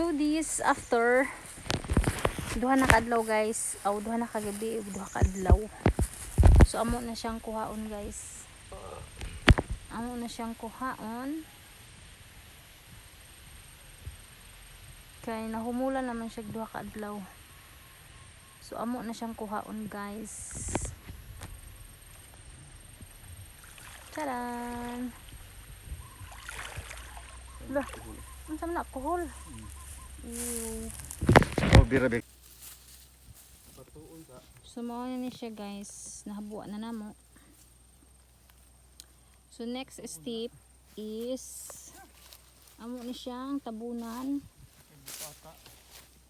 So this after duha na kadlaw guys, aw duha na kagabi, duha kadlaw. So amo na siyang kuhaon guys. Amo na siyang kuhaon. Kay nahumulan naman siya duha kadlaw. So amo na siyang kuhaon guys. Taran. Lah, unsa man alcohol? Oh, birabe. So mao na ni siya guys, nahabuan na namo. So next step is amo ni siyang tabunan.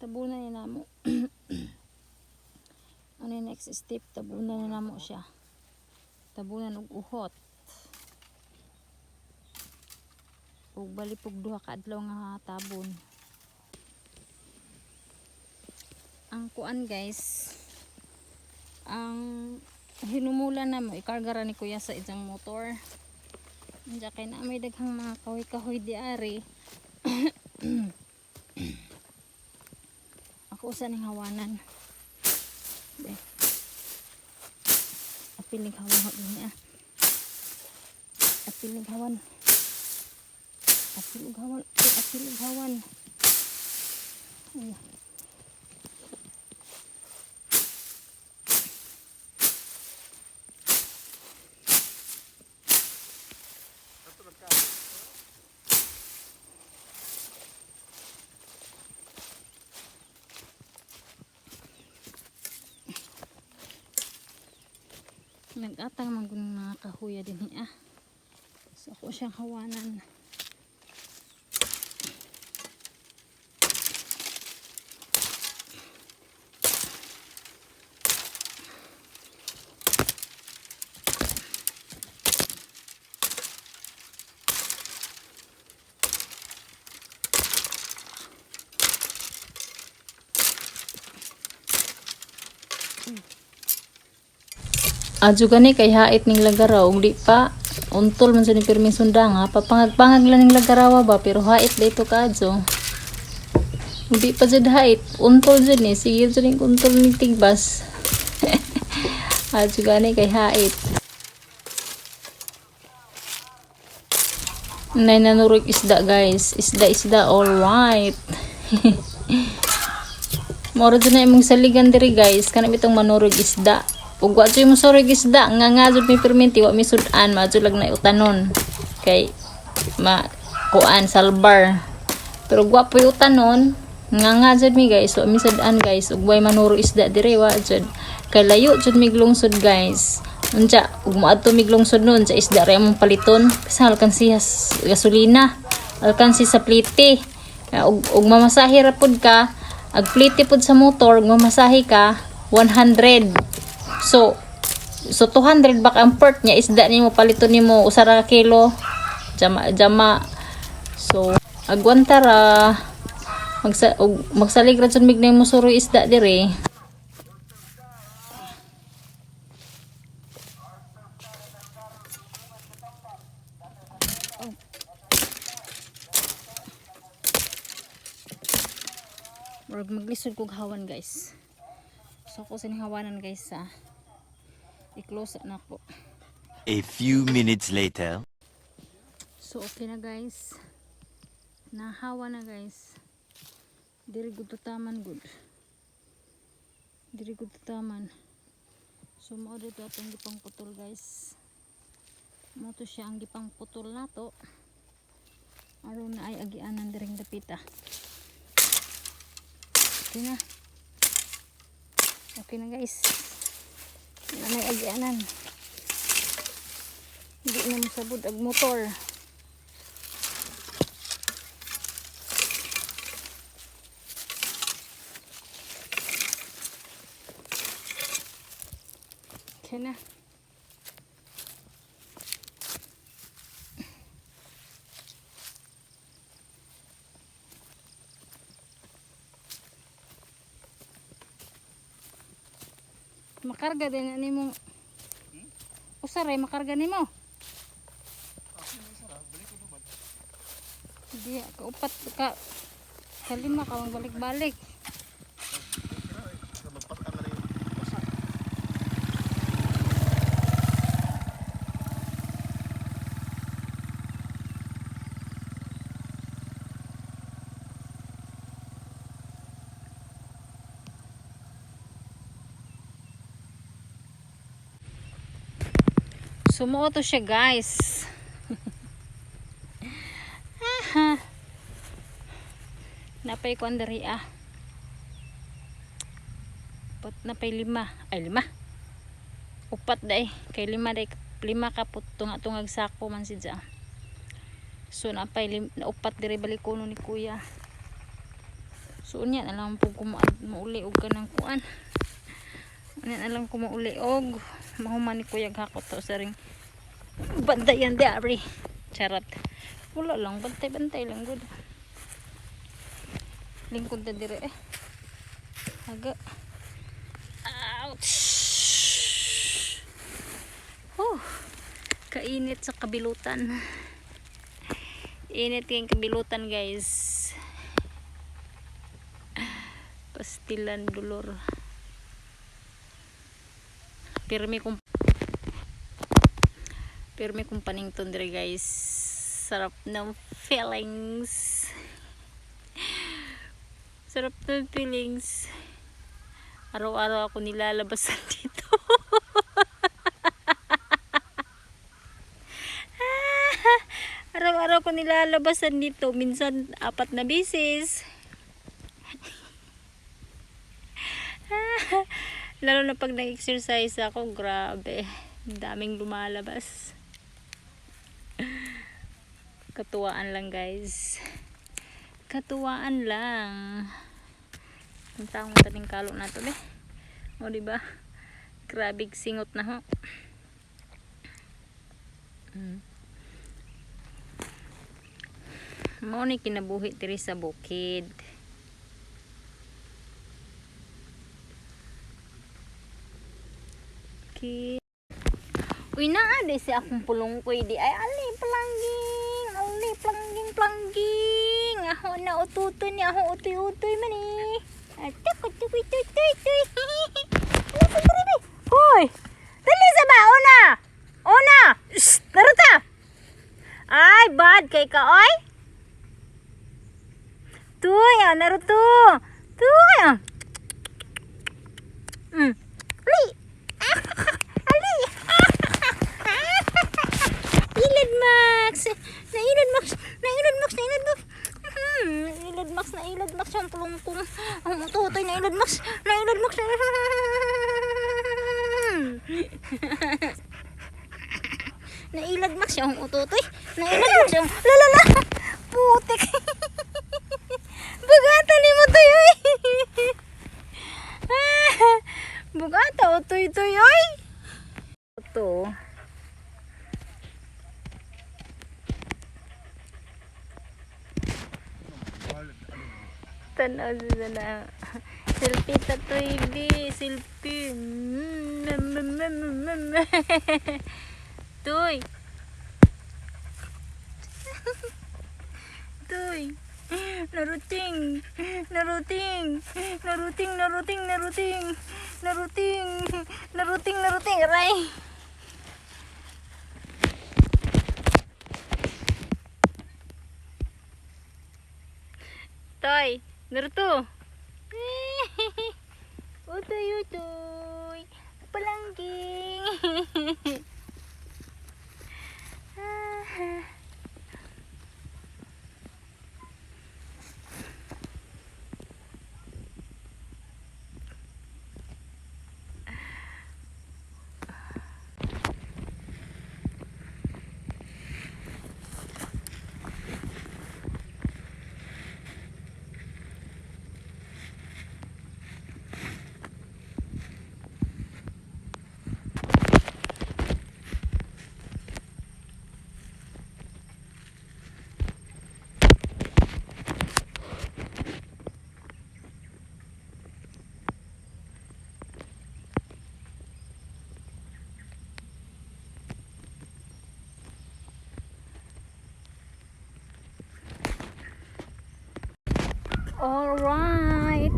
Tabunan ni namo. Ano yung next step? Tabunan na namo siya. Tabunan og uhot. Ug balipog duha ka adlaw nga tabon. Ang kuan guys, ang hinumulan na mo ikargara ni kuya sa isang motor. Diya kay na may daghang mga kahoy-kahoy di ari. Ako usa ning hawanan. Apiling hawan ho din ah. Apiling hawan. Apiling hawan. Apiling hawan. Nag-atang magunang mga kahuya din ah. So ako siyang hawanan. Adyo gani kay hait ning lagaraw ug di pa untol man sa ni pirming sundanga papangag-pangag lang ning lagarawa ba pero hait dito kadyo. Ug di pa jud hait untol jud ni sige jud ning untol ning tigbas. Adyo gani kay hait. Nay nanurog isda guys, isda all right. Moro jud na imong saligan diri guys kanang itong manurog isda. Ug wa jud mo sorog isda nga jud mi perminti wa mi sudan ma jud lag na utanon kay kuan salbar pero gwapo yung utanon nga jud mi guys wa mi sudan guys ug way manuro isda dire wa jud kay layo jud mi glungsod guys unsa ug moadto mi glungsod nun sa isda ra among paliton sa alkansiya gasolina alkansi sa plite ug mamasahe ra pud ka ag plite pud sa motor mamasahe ka 100. So 200 bak ang port niya isda nimo paliton nimo usara ka kilo jama so agwanta ra magsalig ra jud mig na mo suroy isda dire. Murag maglisod kog hawan guys. So ako sa hawanan guys sa i-close na ko. A few minutes later. So okay na guys. Nahawa na guys. Diri gud taman gud. Diri gud taman. So mao dito atong gipang putol guys. Mo to siya ang gipang putol nato. Aron na ay agianan diring dapita. Okay na. Okay na guys. May agianan. Hindi na masabod ang motor. Okay na. Makarga din ani mo. Usaray makarga nimo. Di ka upat ka Kalima ka magbalik-balik. Sumuo to siya guys. Napay ko andari napay 5 ay 5 upat day kay 5 day 5 ka tungag sako man sidya. So napay upat diri balikono ni kuya. So unya na lang po mauli og kanang kuan. Unya na lang ko mauli og mahuman ni kuya gakot to sa ring bantayan dari. Charot. Wala lang bantay lang gud. Lingkod na dire Haga. Ouch. Kainit sa kabilutan. Init yung kabilutan guys. Pastilan dulur. Pirmi kong panington dire guys. Sarap ng feelings. Sarap ng feelings. Araw-araw ako nilalabasan dito. Araw-araw ko nilalabasan dito. Minsan 4 na beses. Lalo na pag nag-exercise ako, grabe. Daming lumalabas. Katuwaan lang guys. Katuwaan lang. Ang taong taning kalo na to o diba? Grabe singot na ho. Mao ni kinabuhi diri sa bukid. Okay. Uy na ade si akong pulongkoy di ay ali plangging aho na ututoy ni aho utoy man eh. Atak utoy. Ano sa diri? Hoy. Dali sa ba una. Naruta. Ay bad kay ka oy. Tuy Naruto. Tuy Ilad Max. Ilad Max yung pulong-pulong. Ang utotoy na Ilad Max. Na Ilad Max yung utotoy. Na Ilad Max yung lalala. Putik. Bugata ni mo toy oy. Bugata utoy oy. Ito. Tanaw na selfie tatoy bi selfie toy naruting aray toy Naruto. Utoy. Palangging. Alright.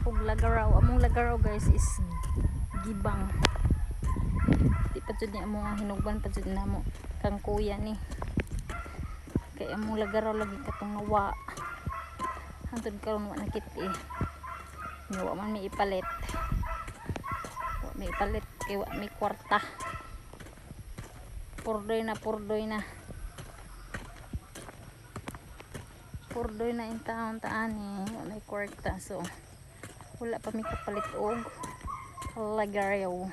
Kog lagaraw. Among lagaraw guys is gibang. Di pa jud ni among hinugban pa jud namo kang kuya ni. Kay among lagaraw lagi katong nawa. Hantod karon wa nakit eh. Wa man may ipalit. Wa may ipalit kay wa may kwarta. Purdoy na. Purdoy na in taon-taan eh. Wa may kwarta so wala pa mi kapalit og lagaraw.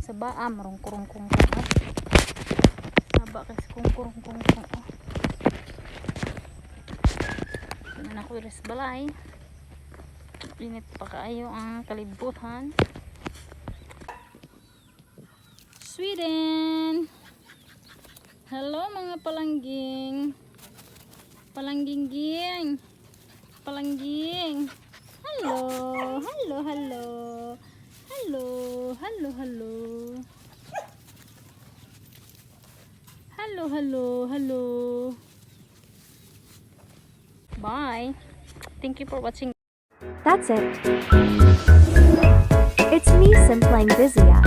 Sa baa marong kurong-kurong saba kasi kung kurong-kurong na ako res balay. Init pa kaayo ang kalibutan. Sweden. Hello mga palangging. Palangging. Hello. Hello. Bye. Thank you for watching. That's it. It's me, Simplang Vizia.